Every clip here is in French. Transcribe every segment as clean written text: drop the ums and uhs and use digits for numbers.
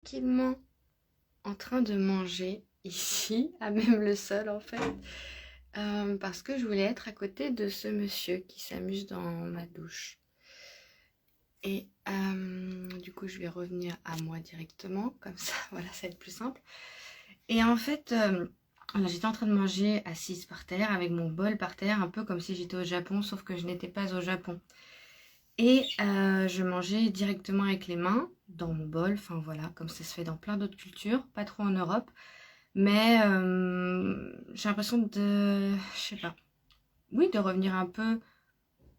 tranquillement en train de manger ici, à même le sol en fait, parce que je voulais être à côté de ce monsieur qui s'amuse dans ma douche. Et du coup, je vais revenir à moi directement, comme ça, voilà, ça va être plus simple. Et en fait, là, j'étais en train de manger assise par terre, avec mon bol par terre, un peu comme si j'étais au Japon, sauf que je n'étais pas au Japon. Et je mangeais directement avec les mains, dans mon bol, enfin voilà, comme ça se fait dans plein d'autres cultures, pas trop en Europe. Mais j'ai l'impression de, je sais pas, oui, de revenir un peu.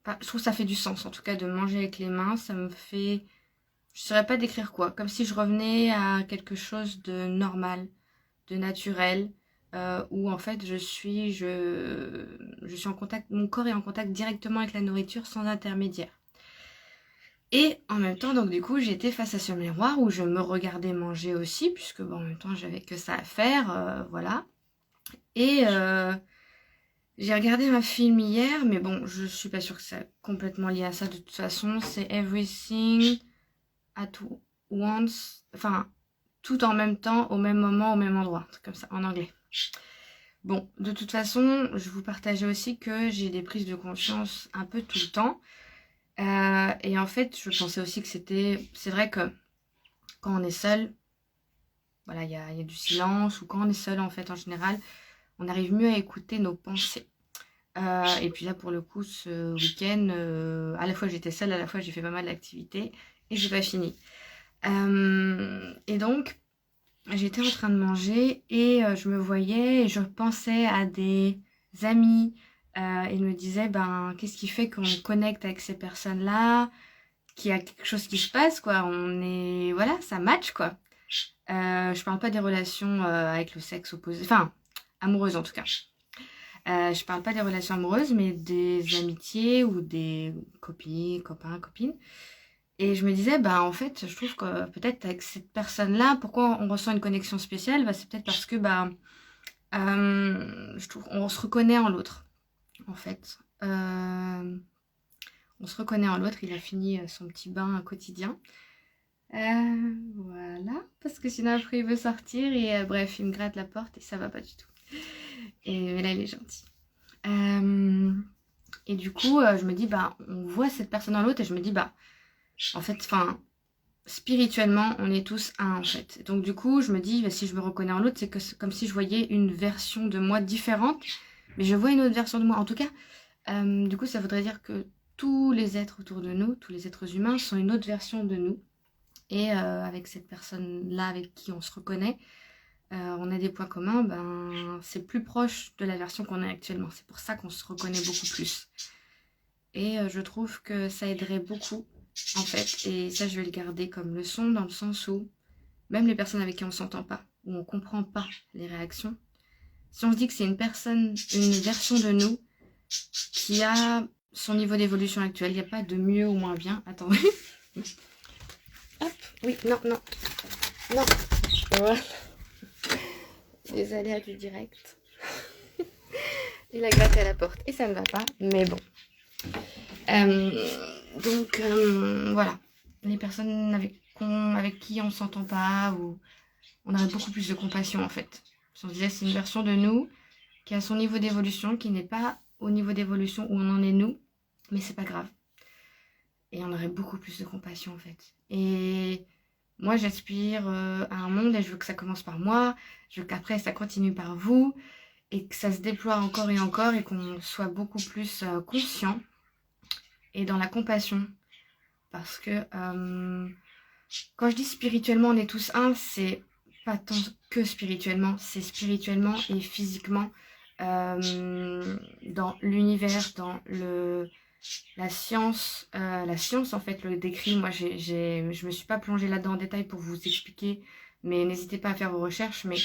Enfin, je trouve que ça fait du sens, en tout cas, de manger avec les mains. Ça me fait, je saurais pas décrire quoi, comme si je revenais à quelque chose de normal, de naturel, où en fait je suis en contact, mon corps est en contact directement avec la nourriture sans intermédiaire. Et en même temps, donc du coup, j'étais face à ce miroir où je me regardais manger aussi, puisque bon, en même temps, j'avais que ça à faire, voilà. Et j'ai regardé un film hier, mais bon, je suis pas sûre que c'est complètement lié à ça de toute façon. C'est Everything at Once, enfin, tout en même temps, au même moment, au même endroit, un truc comme ça, en anglais. Bon, de toute façon, je vous partageais aussi que j'ai des prises de conscience un peu tout le temps. Et en fait, je pensais aussi que c'est vrai que quand on est seul, voilà, il y a du silence, ou quand on est seul, en fait, en général, on arrive mieux à écouter nos pensées. Et puis là, pour le coup, ce week-end, à la fois j'étais seule, à la fois j'ai fait pas mal d'activités, et j'ai pas fini. Et donc, j'étais en train de manger, et je me voyais, et je pensais à des amis, et je me disais, ben, qu'est-ce qui fait qu'on connecte avec ces personnes-là, qu'il y a quelque chose qui se passe, quoi. On est, voilà, ça match, quoi. Je parle pas des relations avec le sexe opposé, enfin, amoureuses en tout cas. Je parle pas des relations amoureuses, mais des amitiés ou des copines, copains, copines. Et je me disais, bah en fait, je trouve que peut-être avec cette personne-là, pourquoi on ressent une connexion spéciale, bah, c'est peut-être parce que bah, je trouve on se reconnaît en l'autre, en fait. On se reconnaît en l'autre. Il a fini son petit bain quotidien. Voilà, parce que sinon après il veut sortir et bref, il me gratte la porte et ça va pas du tout. Et là il est gentil. Et du coup, je me dis, bah, on voit cette personne dans l'autre et je me dis, bah, en fait, enfin, spirituellement, on est tous un, en fait. Donc, du coup, je me dis, bah, si je me reconnais en l'autre, c'est que c'est comme si je voyais une version de moi différente, mais je vois une autre version de moi. En tout cas, du coup, ça voudrait dire que tous les êtres autour de nous, tous les êtres humains, sont une autre version de nous. Et avec cette personne-là avec qui on se reconnaît, on a des points communs, ben, c'est plus proche de la version qu'on est actuellement. C'est pour ça qu'on se reconnaît beaucoup plus. Et je trouve que ça aiderait beaucoup, en fait. Et ça, je vais le garder comme leçon, dans le sens où même les personnes avec qui on s'entend pas, où on comprend pas les réactions, si on se dit que c'est une personne, une version de nous qui a son niveau d'évolution actuel, il n'y a pas de mieux ou moins bien. Attends. Hop, oui, non, non, non. Voilà. Les aléas du direct. Il a gratté à la porte et ça ne va pas, mais bon. Donc voilà, les personnes avec qui on s'entend pas, ou on aurait beaucoup plus de compassion en fait. Si on se disait c'est une version de nous qui a son niveau d'évolution, qui n'est pas au niveau d'évolution où on en est nous, mais c'est pas grave. Et on aurait beaucoup plus de compassion en fait. Et moi j'aspire à un monde et je veux que ça commence par moi, je veux qu'après ça continue par vous, et que ça se déploie encore et qu'on soit beaucoup plus conscient et dans la compassion. Parce que quand je dis spirituellement, on est tous un, c'est pas tant que spirituellement, c'est spirituellement et physiquement dans l'univers, dans la science en fait le décrit. Moi, je me suis pas plongée là-dedans en détail pour vous expliquer, mais n'hésitez pas à faire vos recherches. Mais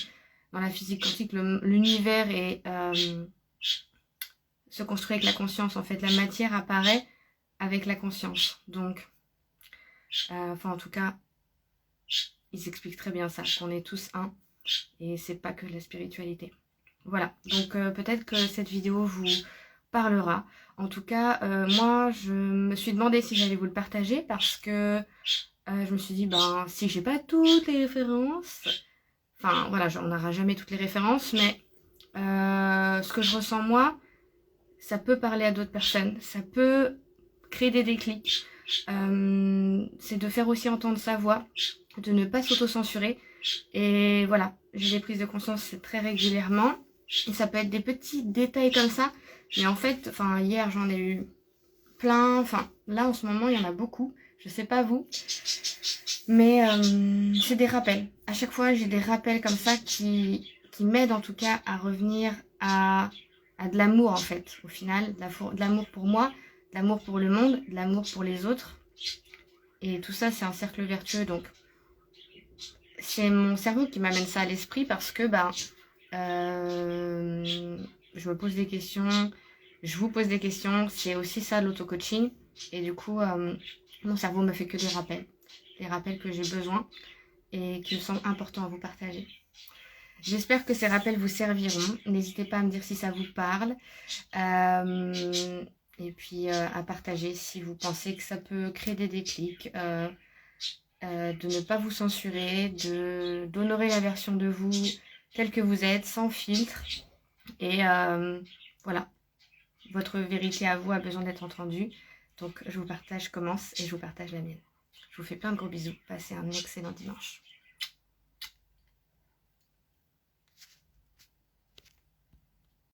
dans la physique quantique, l'univers se construit avec la conscience. En fait, la matière apparaît avec la conscience. Donc, enfin, en tout cas, ils expliquent très bien ça, qu'on est tous un, et c'est pas que la spiritualité. Voilà, donc peut-être que cette vidéo parlera. En tout cas, moi, je me suis demandé si j'allais vous le partager parce que je me suis dit, ben, si j'ai pas toutes les références, enfin, voilà, on n'aura jamais toutes les références, mais ce que je ressens moi, ça peut parler à d'autres personnes, ça peut créer des déclics. C'est de faire aussi entendre sa voix, de ne pas s'auto-censurer. Et voilà, j'ai des prises de conscience très régulièrement. Et ça peut être des petits détails comme ça. Mais en fait, enfin, hier j'en ai eu plein. Enfin, là en ce moment, il y en a beaucoup. Je sais pas vous. Mais c'est des rappels. À chaque fois, j'ai des rappels comme ça qui m'aident en tout cas à revenir à de l'amour en fait. Au final, de l'amour pour moi, de l'amour pour le monde, de l'amour pour les autres. Et tout ça, c'est un cercle vertueux. Donc, c'est mon cerveau qui m'amène ça à l'esprit parce que je me pose des questions, je vous pose des questions. C'est aussi ça l'auto-coaching. Et du coup, mon cerveau me fait que des rappels que j'ai besoin et qui me semblent importants à vous partager. J'espère que ces rappels vous serviront. N'hésitez pas à me dire si ça vous parle. Et puis à partager si vous pensez que ça peut créer des déclics. De ne pas vous censurer, d'honorer la version de vous telle que vous êtes, sans filtre. Et voilà, votre vérité à vous a besoin d'être entendue. Donc je vous partage, je commence et je vous partage la mienne. Je vous fais plein de gros bisous. Passez un excellent dimanche.